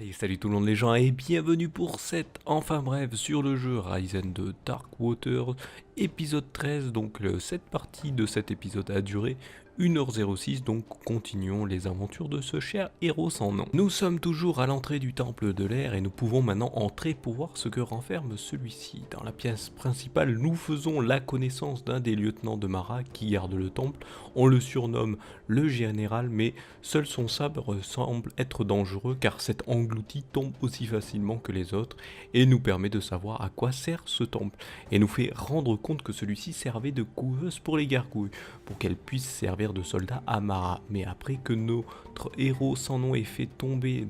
Allez, salut tout le monde les gens et bienvenue pour cette enfin bref sur le jeu Ryzen de Dark Waters, épisode 13, donc cette partie de cet épisode a duré 1h06, donc continuons les aventures de ce cher héros sans nom. Nous sommes toujours à l'entrée du temple de l'air et nous pouvons maintenant entrer pour voir ce que renferme celui-ci. Dans la pièce principale, nous faisons la connaissance d'un des lieutenants de Mara qui garde le temple. On le surnomme le général, mais seul son sabre semble être dangereux car cet englouti tombe aussi facilement que les autres et nous permet de savoir à quoi sert ce temple et nous fait rendre compte que celui-ci servait de couveuse pour les gargouilles pour qu'elles puissent servir de soldats à Mara. Mais après que notre héros sans nom ait fait tomber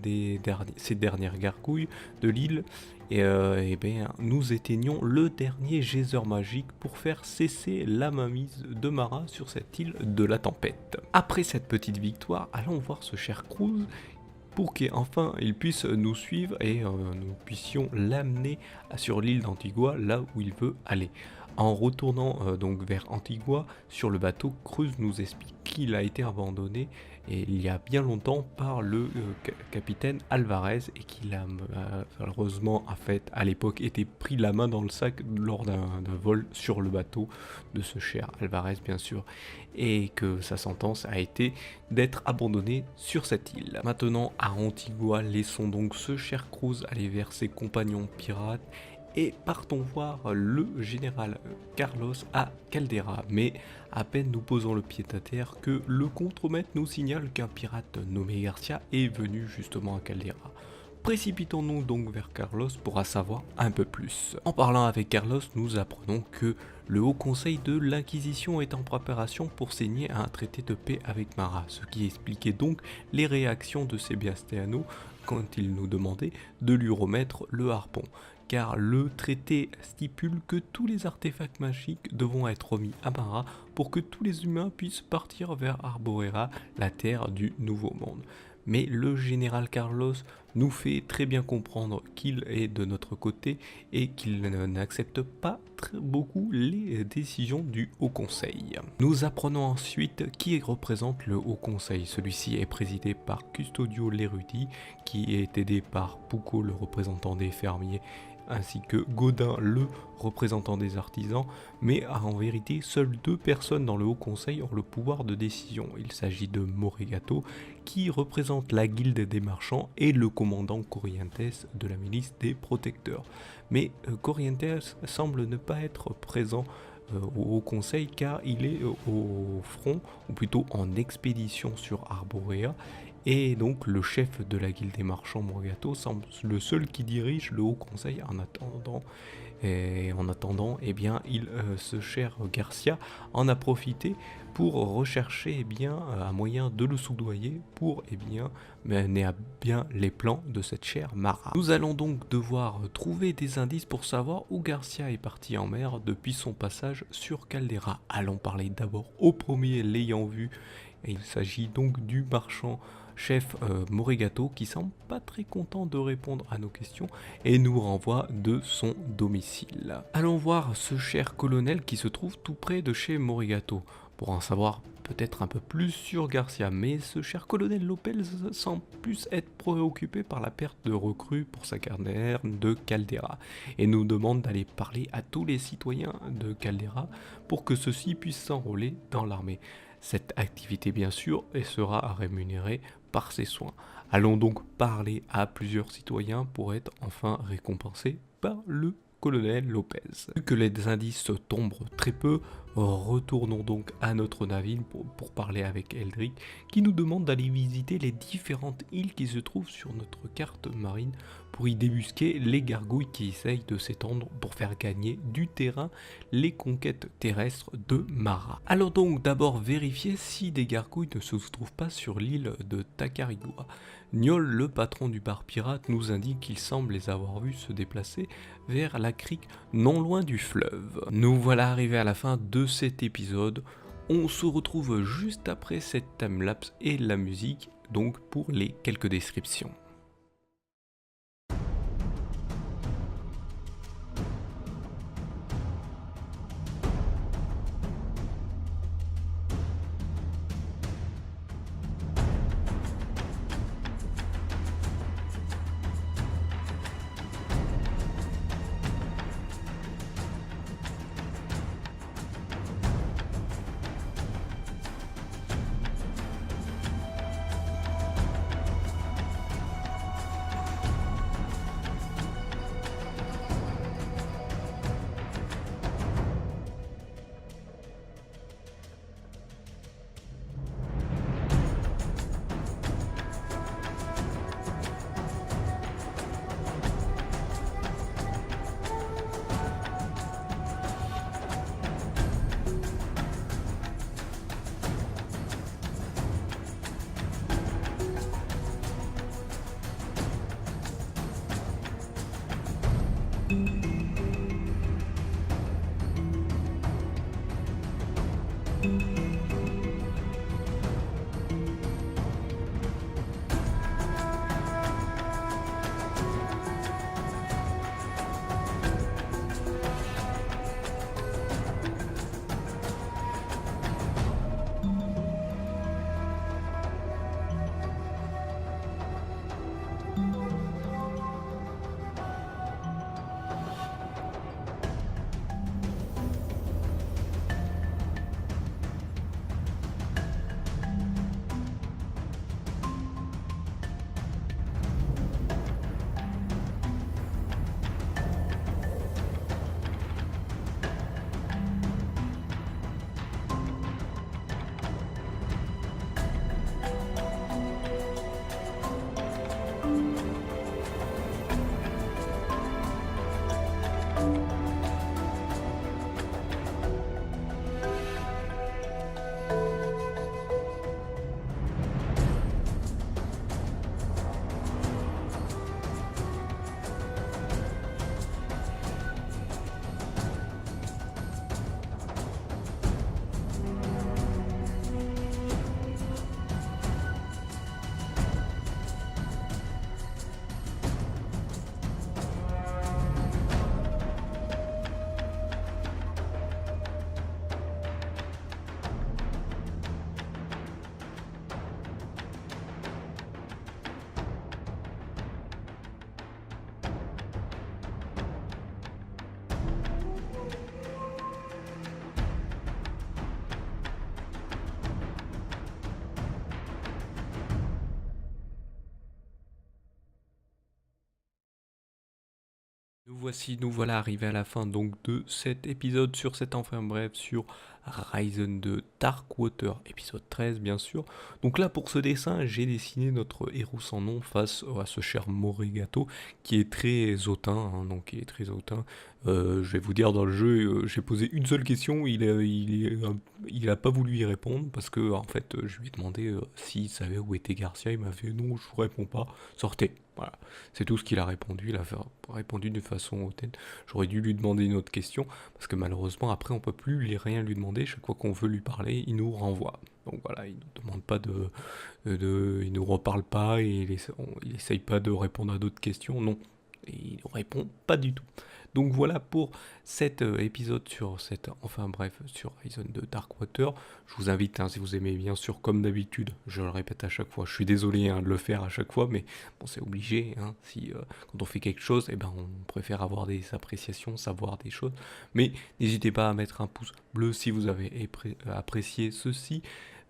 ces dernières gargouilles de l'île, nous éteignons le dernier geyser magique pour faire cesser la mainmise de Mara sur cette île de la tempête. Après cette petite victoire, allons voir ce cher Cruz pour qu'enfin il puisse nous suivre et nous puissions l'amener sur l'île d'Antigua, là où il veut aller. En retournant donc vers Antigua, sur le bateau, Cruz nous explique qu'il a été abandonné et il y a bien longtemps par le capitaine Alvarez et qu'il a malheureusement à l'époque été pris la main dans le sac lors d'un vol sur le bateau de ce cher Alvarez bien sûr, et que sa sentence a été d'être abandonné sur cette île. Maintenant à Antigua, laissons donc ce cher Cruz aller vers ses compagnons pirates et partons voir le général Carlos à Caldera. Mais à peine nous posons le pied à terre que le contremaître nous signale qu'un pirate nommé Garcia est venu justement à Caldera. Précipitons-nous donc vers Carlos pour en savoir un peu plus. En parlant avec Carlos, nous apprenons que le Haut Conseil de l'Inquisition est en préparation pour signer un traité de paix avec Mara, ce qui expliquait donc les réactions de Sebastiano quand il nous demandait de lui remettre le harpon. Car le traité stipule que tous les artefacts magiques devront être remis à Mara pour que tous les humains puissent partir vers Arborera, la terre du Nouveau Monde. Mais le général Carlos nous fait très bien comprendre qu'il est de notre côté et qu'il n'accepte pas beaucoup les décisions du Haut Conseil. Nous apprenons ensuite qui représente le Haut Conseil. Celui-ci est présidé par Custodio l'érudit, qui est aidé par Pouco, le représentant des fermiers, ainsi que Godin, le représentant des artisans, mais en vérité, seules deux personnes dans le Haut Conseil ont le pouvoir de décision. Il s'agit de Morigato, qui représente la guilde des marchands, et le commandant Corrientes de la milice des protecteurs. Mais Corrientes semble ne pas être présent au Haut Conseil car il est au front, ou plutôt en expédition sur Arborea, et donc le chef de la guilde des marchands, Morgato, semble le seul qui dirige le Haut Conseil en attendant. Ce cher Garcia en a profité pour rechercher un moyen de le soudoyer pour mener à bien les plans de cette chère Mara. Nous allons donc devoir trouver des indices pour savoir où Garcia est parti en mer depuis son passage sur Caldera. Allons parler d'abord au premier l'ayant vu. Et il s'agit donc du marchand chef Morigato qui semble pas très content de répondre à nos questions et nous renvoie de son domicile. Allons voir ce cher colonel qui se trouve tout près de chez Morigato pour en savoir peut-être un peu plus sur Garcia, mais ce cher colonel Lopez semble plus être préoccupé par la perte de recrues pour sa caserne de Caldera et nous demande d'aller parler à tous les citoyens de Caldera pour que ceux-ci puissent s'enrôler dans l'armée. Cette activité bien sûr sera rémunérée par ses soins. Allons donc parler à plusieurs citoyens pour être enfin récompensés par le colonel Lopez. Vu que les indices tombent très peu, retournons donc à notre navire pour parler avec Eldrick qui nous demande d'aller visiter les différentes îles qui se trouvent sur notre carte marine pour y débusquer les gargouilles qui essayent de s'étendre pour faire gagner du terrain les conquêtes terrestres de Mara. Allons donc d'abord vérifier si des gargouilles ne se trouvent pas sur l'île de Tacarigua. Niol, le patron du bar pirate, nous indique qu'il semble les avoir vus se déplacer vers la crique non loin du fleuve. Nous voilà arrivés à la fin de cet épisode. On se retrouve juste après cette timelapse et la musique, donc pour les quelques descriptions. Nous voilà arrivés à la fin donc de cet épisode sur cet enfin bref sur Ryzen 2 Darkwater, épisode 13 bien sûr. Donc là pour ce dessin, j'ai dessiné notre héros sans nom face à ce cher Morigato qui est très hautain, hein, donc il est très hautain. Je vais vous dire dans le jeu, j'ai posé une seule question, il a pas voulu y répondre parce que en fait je lui ai demandé s'il savait où était Garcia, il m'a fait non je vous réponds pas, sortez. Voilà, c'est tout ce qu'il a répondu, il a répondu d'une façon hautaine. J'aurais dû lui demander une autre question, parce que malheureusement après on peut plus rien lui demander, chaque fois qu'on veut lui parler, il nous renvoie. Donc voilà, il nous demande pas il nous reparle pas, et il essaye pas de répondre à d'autres questions, non. Et il ne répond pas du tout. Donc voilà pour cet épisode enfin bref, sur Ryzen 2 Darkwater. Je vous invite, hein, si vous aimez bien sûr, comme d'habitude, je le répète à chaque fois, je suis désolé de le faire à chaque fois, mais bon, c'est obligé, hein, quand on fait quelque chose, eh ben, on préfère avoir des appréciations, savoir des choses. Mais n'hésitez pas à mettre un pouce bleu si vous avez apprécié ceci,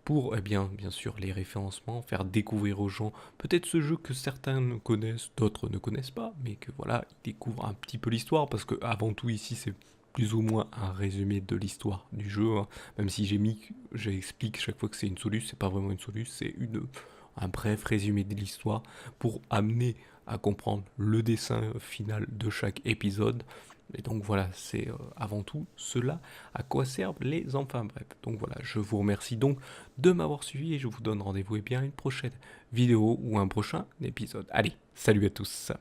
pour, bien sûr, les référencements, faire découvrir aux gens peut-être ce jeu que certains connaissent, d'autres ne connaissent pas, mais que voilà, ils découvrent un petit peu l'histoire, parce que avant tout ici c'est plus ou moins un résumé de l'histoire du jeu, hein. Même si j'explique chaque fois que c'est une soluce, c'est pas vraiment une soluce, c'est un bref résumé de l'histoire pour amener à comprendre le dessin final de chaque épisode. Et donc voilà, c'est avant tout cela à quoi servent les enfin bref. Donc voilà, je vous remercie donc de m'avoir suivi et je vous donne rendez-vous à une prochaine vidéo ou un prochain épisode. Allez, salut à tous.